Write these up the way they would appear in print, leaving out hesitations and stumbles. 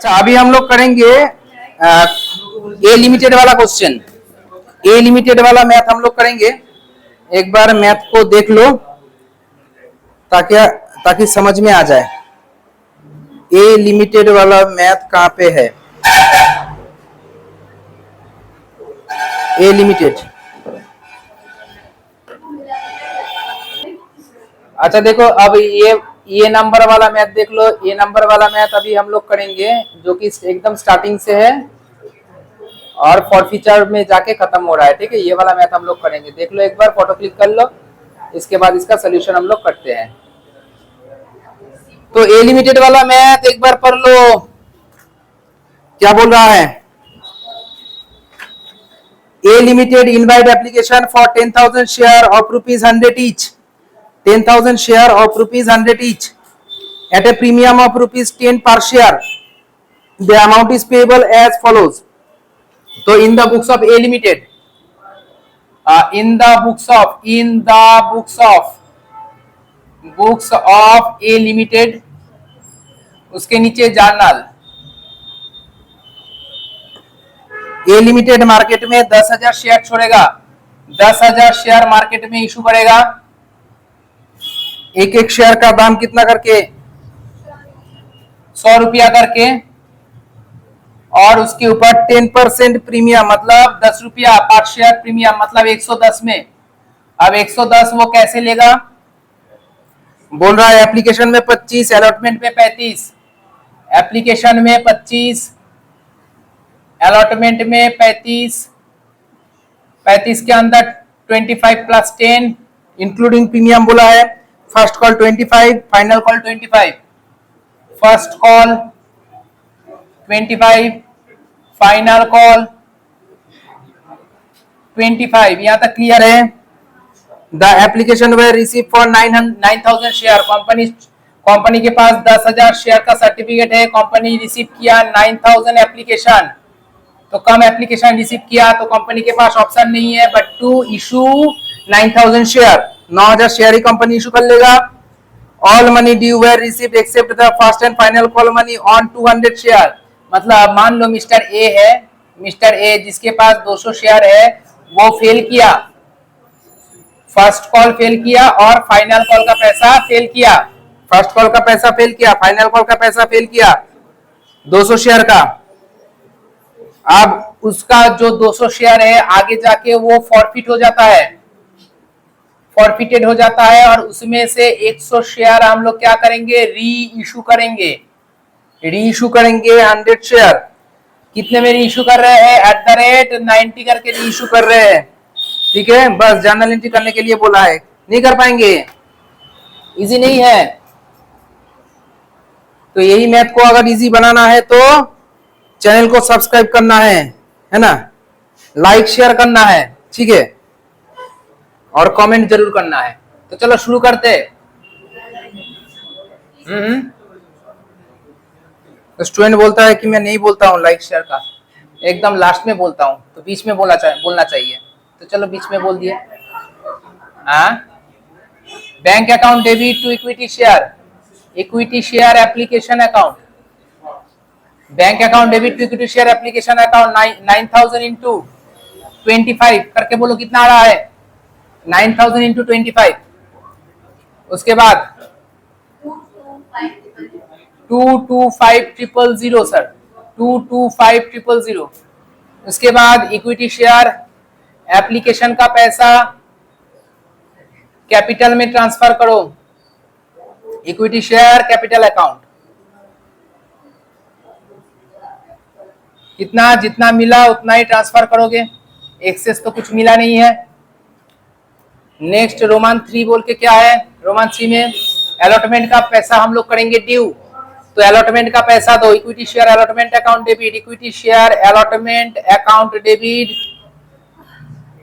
अच्छा, अभी हम लोग करेंगे ए लिमिटेड वाला क्वेश्चन। ए लिमिटेड वाला मैथ हम लोग करेंगे। एक बार मैथ को देख लो ताकि ताकि समझ में आ जाए। ए लिमिटेड वाला मैथ कहाँ पे है? A limited. अच्छा देखो, अब ये नंबर वाला मैथ देख लो। ये नंबर वाला मैथ अभी हम लोग करेंगे जो कि एकदम स्टार्टिंग से है और फॉरफीचर में जाके खत्म हो रहा है। ठीक है, ये वाला मैथ हम लोग करेंगे। देख लो, एक बार फोटो क्लिक कर लो, इसके बाद इसका सोल्यूशन हम लोग करते हैं। तो ए लिमिटेड वाला मैथ एक बार पढ़ लो, क्या बोल रहा है। A limited invite application for 10,000 share of ₹100 each, 10,000 share of ₹100 each at a premium of ₹10 per share. The amount is payable as follows. So in the books of A Limited, in the books of A Limited, उसके नीचे journal ए limited market में 10,000 share छोड़ेगा। 10,000 share market में issue करेगा। एक एक share का दाम कितना करके? 100 रुपया करके। और उसके ऊपर 10% प्रीमियम मतलब 10 रुपया पर शेयर प्रीमियम मतलब 110 में। अब 110 वो कैसे लेगा? बोल रहा है एप्लीकेशन में 25, अलॉटमेंट में 35। एप्लीकेशन में 25, अलॉटमेंट में 35। 35 के अंदर 25 प्लस 10 इंक्लूडिंग प्रीमियम बोला है। First call 25, final call 25। First call 25, final call 25। यहां तक क्लियर है? The application way receive for 9,000 share. Company के पास 10,000 शेयर का सर्टिफिकेट है। कंपनी रिसीव किया 9,000 एप्लीकेशन। तो कम एप्लीकेशन रिसीव किया तो कंपनी के पास ऑप्शन नहीं है but to issue 9,000 share. 9,000 share ही कंपनी इशू कर लेगा। All money due were received except the first and final call money on 200 share. मतलब मान लो मिस्टर ए है, मिस्टर ए जिसके पास 200 शेयर है वो फेल किया, फर्स्ट कॉल फेल किया और फाइनल कॉल का पैसा फेल किया। फर्स्ट कॉल का पैसा फेल किया, फाइनल कॉल का पैसा फेल किया 200 शेयर का। अब उसका जो 200 शेयर है आगे जाके वो फॉरफिट हो जाता है, फॉरफिटेड हो जाता है और उसमें से 100 शेयर हम लोग क्या करेंगे? री इशू करेंगे। री इशू करेंगे 100 शेयर। कितने में री इशू कर रहे हैं? @90 करके री इशू कर रहे हैं। ठीक है, बस जर्नल एंट्री करने के लिए बोला है, नहीं कर पाएंगे, इजी नहीं है। तो यही मैथ को अगर इजी बनाना है तो चैनल को सब्सक्राइब करना है ना, लाइक शेयर करना है, ठीक है, और कमेंट जरूर करना है। तो चलो शुरू करते। तो स्टूडेंट बोलता है कि मैं नहीं बोलता हूँ लाइक शेयर का, एकदम लास्ट में बोलता हूँ, तो बीच में बोलना चाहिए। तो चलो बीच में बोल दिए। Bank account debit to equity share, equity share application account. Bank account debit to equity share application account 9,000 into 25 करके बोलो कितना आ रहा है? 9,000 इंटू 25। उसके बाद 225,000 सर, 225,000। उसके बाद इक्विटी शेयर एप्लीकेशन का पैसा कैपिटल में ट्रांसफर करो। इक्विटी शेयर कैपिटल अकाउंट कितना जितना मिला उतना ही ट्रांसफर करोगे, एक्सेस तो कुछ मिला नहीं है। नेक्स्ट रोमान 3 बोल के क्या है? रोमान 3 में अलॉटमेंट का पैसा हम लोग करेंगे ड्यू। तो अलॉटमेंट का पैसा दो। Equity share allotment account debit, equity share allotment account debit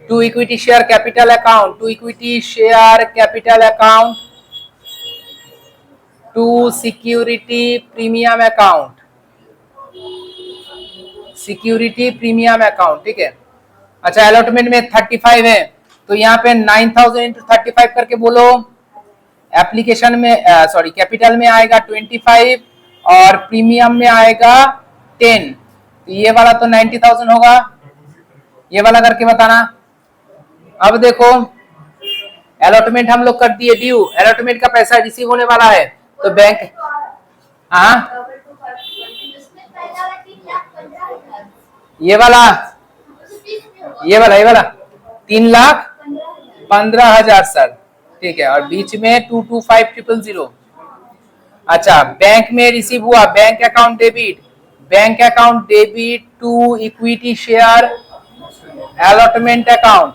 to equity share capital account, to equity share capital account to security premium account, security premium account. ठीक है, अच्छा अलॉटमेंट में 35 है तो यहाँ पे 9,000 इंटू 35 करके बोलो। एप्लीकेशन में सॉरी कैपिटल में आएगा 25 और प्रीमियम में आएगा 10, तो ये वाला तो 90,000 होगा, ये वाला करके बताना। अब देखो अलॉटमेंट हम लोग कर दिए, ड्यू अलॉटमेंट का पैसा रिसीव होने वाला है, तो बैंक, हाँ ये वाला, ये वाला 3,15,000 सर, ठीक है। और बीच में 225,000। अच्छा, बैंक में रिसीव हुआ, bank account debit, bank account debit to equity share allotment account,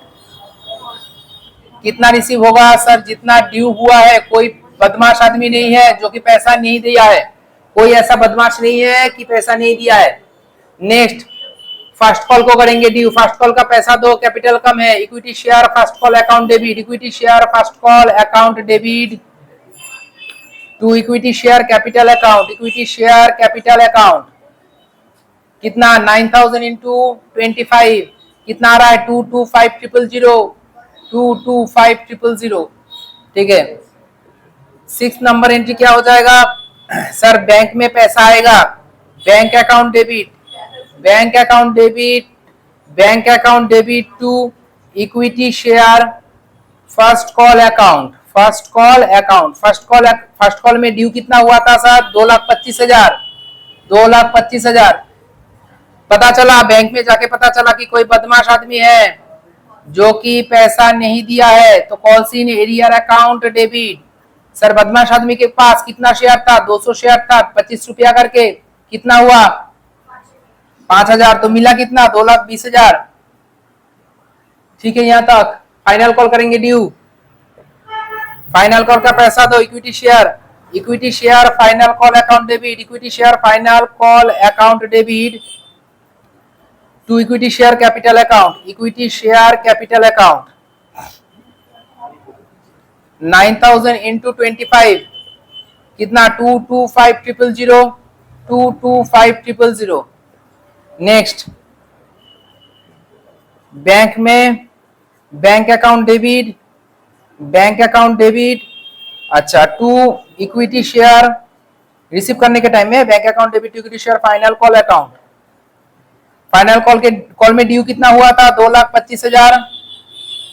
कितना रिसीव होगा सर? जितना ड्यू हुआ है। कोई बदमाश आदमी नहीं है जो कि पैसा नहीं दिया है, कोई ऐसा बदमाश नहीं है कि पैसा नहीं दिया है। नेक्स्ट फर्स्ट कॉल को करेंगे ड्यू, फर्स्ट कॉल का पैसा दो, कैपिटल कम है, equity share first call account debit, equity share first call account debit to equity share capital account, equity share capital account, कितना 9,000 इंटू 25, कितना आ रहा है? 225,000, 225,000, ठीक है। 6 नंबर एंट्री क्या हो जाएगा सर? बैंक में पैसा आएगा, bank account debit, bank account debit, bank account debit to equity share first call account, first call account, first call में ड्यू कितना हुआ था सर? 2,25,000, 2,25,000। पता चला बैंक में जाके पता चला कि कोई बदमाश आदमी है जो कि पैसा नहीं दिया है, तो calls in arrear account debit. Sir बदमाश आदमी के पास कितना शेयर था? 200 शेयर था, 25 रुपया करके, कितना हुआ? 5,000, तो मिला कितना? 2,20,000, ठीक है। यहां तक फाइनल कॉल करेंगे ड्यू, फाइनल कॉल का पैसा दो, equity share, equity share final call account debit, equity share final call account debit to equity share capital account, equity share capital account, 9,000 into 25, कितना? 225,000, 225,000। नेक्स्ट बैंक में bank account debit, bank account debit, अच्छा, to equity share receive करने के time में bank account debit to equity share final call account, final call में due कितना हुआ था? 2,25,000।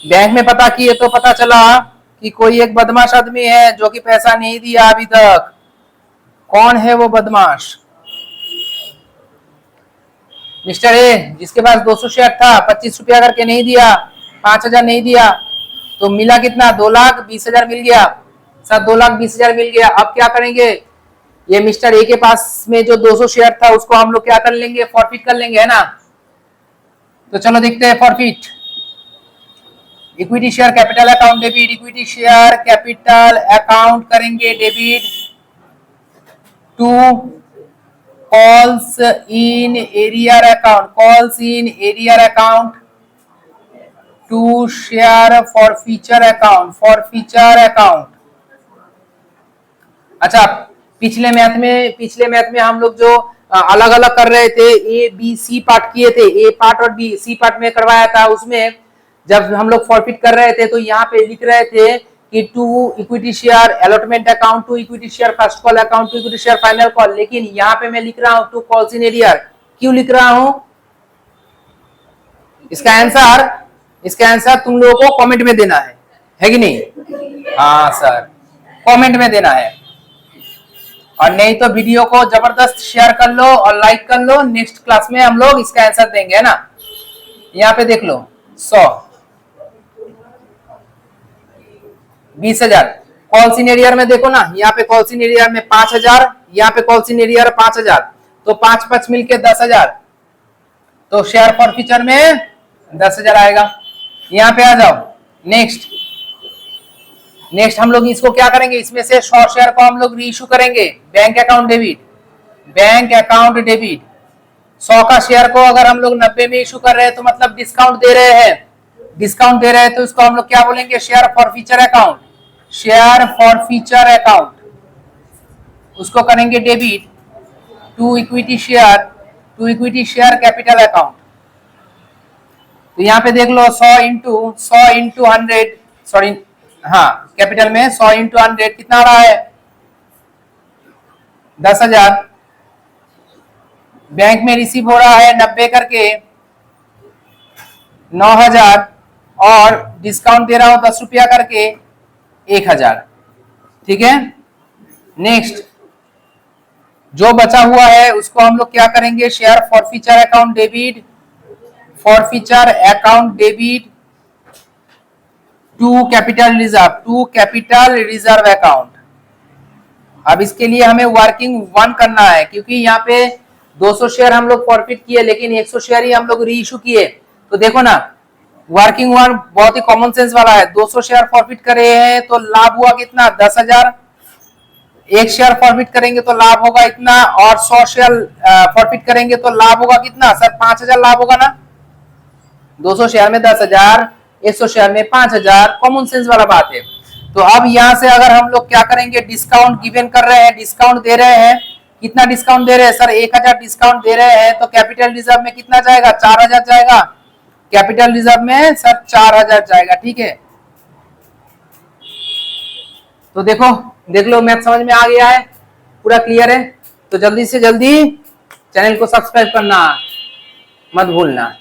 बैंक में पता किए तो पता चला कि कोई एक बदमाश आदमी है जो कि पैसा नहीं दिया अभी तक। कौन है वो बदमाश? मिस्टर ए, जिसके पास 200 शेयर था, 25 रुपया करके नहीं दिया, 5,000 नहीं दिया, तो मिला कितना? 2,20,000 मिल गया सर, 2,20,000 मिल गया। अब क्या करेंगे? ये मिस्टर ए के पास में जो 200 शेयर था उसको हम लोग क्या कर लेंगे? फॉरफिट कर लेंगे, है ना। तो चलो देखते हैं forfeit. Equity share capital account debit, equity share capital account करेंगे debit to calls in arrear account, calls in arrear account to share forfeiture account, forfeiture account. अच्छा, पिछले मैथ में हम लोग जो अलग अलग कर रहे थे, ए बी सी पार्ट किए थे, ए पार्ट और बी सी पार्ट में करवाया था, उसमें जब हम लोग फॉरफिट कर रहे थे तो यहाँ पे लिख रहे थे कि to equity share allotment account, to equity share first call account, to equity share final call, लेकिन यहाँ पे मैं लिख रहा हूँ टू कॉल्स इन एरियर। क्यों लिख रहा हूँ? इसका आंसर तुम लोगों को कमेंट में देना है कि नहीं? हाँ सर, कमेंट में देना है, और नहीं तो वीडियो को जबरदस्त शेयर कर लो और लाइक कर लो। नेक्स्ट क्लास में हम लोग इसका आंसर देंगे, है ना। यहाँ पे देख लो, 100, 20,000। कॉल्स इन एरियर में देखो ना, यहाँ पे कॉल्स इन एरियर में 5,000, यहाँ पे कॉल्स इन एरियर 5,000, तो 5 मिलके 10,000, तो शेयर फॉरफीचर में 10,000 आएगा। यहाँ पे आ जाओ। नेक्स्ट हम लोग इसको क्या करेंगे? इसमें से 100 शेयर को हम लोग रीइश्यू करेंगे, bank account debit, bank account debit. 100 का शेयर को अगर हम लोग 90 में इश्यू कर रहे हैं तो मतलब डिस्काउंट दे रहे हैं, डिस्काउंट दे रहे हैं, तो इसको हम लोग क्या बोलेंगे? Share forfeiture account, share forfeiture account, उसको करेंगे debit to equity share capital account. तो यहाँ पे देख लो, 100 इंटू 100, सॉरी हाँ, कैपिटल में 100 इंटू 100 कितना आ रहा है? 10,000, बैंक में रिसीव हो रहा है 90 करके 9,000 और डिस्काउंट दे रहा हूं 10 रुपया करके 1,000। ठीक है, नेक्स्ट जो बचा हुआ है उसको हम लोग क्या करेंगे, share forfeiture account debit, forfeiture account debit to capital reserve account. अब इसके लिए हमें वर्किंग 1 करना है, क्योंकि यहाँ पे 200 शेयर हम लोग फॉरफिट किए लेकिन 100 शेयर ही हम लोग री इशू किए। तो देखो ना, वर्किंग 1 बहुत ही कॉमन सेंस वाला है। 200 शेयर फॉरफिट करे हैं तो लाभ हुआ कितना, 10,000। एक शेयर फॉरफिट करेंगे तो लाभ होगा इतना, और 100 शेयर फॉरफिट करेंगे तो लाभ होगा कितना सर, 5,000 लाभ होगा ना। 200 शेयर में 10,000, 100 शेयर में 5,000, कॉमन सेंस वाला बात है। तो अब यहां से अगर हम लोग क्या करेंगे, डिस्काउंट गिवन कर रहे हैं, डिस्काउंट दे रहे हैं, कितना डिस्काउंट दे रहे हैं सर, 1,000 डिस्काउंट दे रहे हैं, तो कैपिटल रिजर्व में कितना जाएगा, 4,000 जाएगा। कैपिटल रिजर्व में सर 4,000 जाएगा। ठीक है, तो देखो, देख लो मैथ समझ में आ गया है, पूरा क्लियर है। तो जल्दी से जल्दी चैनल को सब्सक्राइब करना मत भूलना।